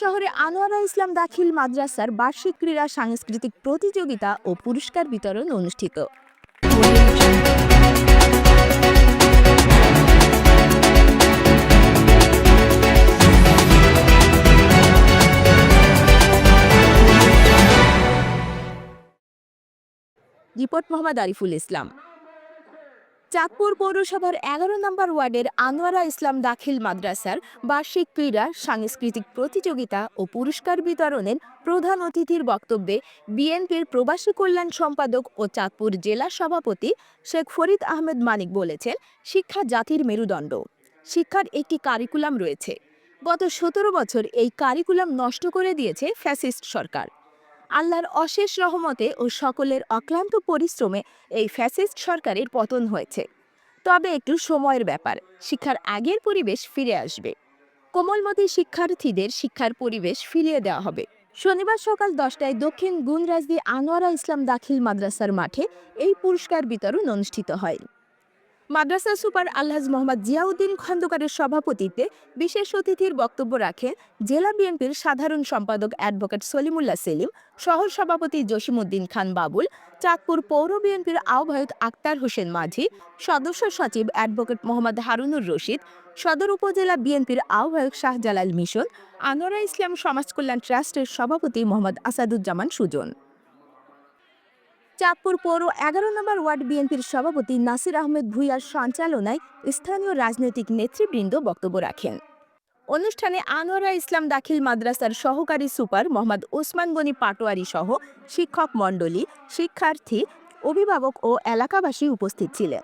শহরে আনোয়ারা ইসলাম দাখিল মাদ্রাসার বার্ষিক ক্রীড়া সাংস্কৃতিক প্রতিযোগিতা ও পুরস্কার বিতরণ অনুষ্ঠিত। রিপোর্ট মোহাম্মদ আরিফুল ইসলাম। চাঁদপুর পৌরসভার ১১ নম্বর ওয়ার্ডের আনোয়ারা ইসলাম দাখিল মাদ্রাসার বার্ষিক ক্রীড়া সাংস্কৃতিক প্রতিযোগিতা ও পুরস্কার বিতরণের প্রধান অতিথির বক্তব্যে বিএনপির প্রবাসী কল্যাণ সম্পাদক ও চাঁদপুর জেলা সভাপতি শেখ ফরিদ আহমেদ মানিক বলেছেন, শিক্ষা জাতির মেরুদণ্ড। শিক্ষার একটি কারিকুলাম রয়েছে। গত ১৭ বছর এই কারিকুলাম নষ্ট করে দিয়েছে ফ্যাসিস্ট সরকার। আল্লাহর অশেষ রহমতে ও সকলের অক্লান্ত পরিশ্রমে এই ফ্যাসিস্ট সরকারের পতন হয়েছে। তবে একটু সময়ের ব্যাপার, শিক্ষার আগের পরিবেশ ফিরে আসবে। কোমলমতি শিক্ষার্থীদের শিক্ষার পরিবেশ ফিরিয়ে দেওয়া হবে। শনিবার সকাল ১০টায় দক্ষিণ গুণরাজদি আনোয়ারা ইসলাম দাখিল মাদ্রাসার মাঠে এই পুরস্কার বিতরণ অনুষ্ঠিত হয়। মাদ্রাসা সুপার আলহাজ মোহাম্মদ জিয়াউদ্দিন খন্দকারের সভাপতিত্বে বিশেষ অতিথির বক্তব্য রাখেন জেলা বিএনপির সাধারণ সম্পাদক অ্যাডভোকেট সলিমুল্লাহ সেলিম, সহ সভাপতি জসিমউদ্দিন খান বাবুল, চাঁদপুর পৌর বিএনপির আহ্বায়ক আক্তার হোসেন মাঝি, সদস্য সচিব অ্যাডভোকেট মোহাম্মদ হারুনুর রশিদ, সদর উপজেলা বিএনপির আহ্বায়ক শাহজালাল মিশন, আনোয়ারা ইসলাম সমাজকল্যাণ ট্রাস্টের সভাপতি মোহাম্মদ আসাদুজ্জামান সুজন। চাঁদপুর পৌর ১১ নম্বর ওয়ার্ড বিএনপির সভাপতি নাসির আহমেদ ভূঁইয়ার সঞ্চালনায় স্থানীয় রাজনৈতিক নেতৃবৃন্দ বক্তব্য রাখেন। অনুষ্ঠানে আনোয়ারা ইসলাম দাখিল মাদ্রাসার সহকারী সুপার মোহাম্মদ ওসমান গনি পাটোয়ারি সহ শিক্ষক মণ্ডলী, শিক্ষার্থী, অভিভাবক ও এলাকাবাসী উপস্থিত ছিলেন।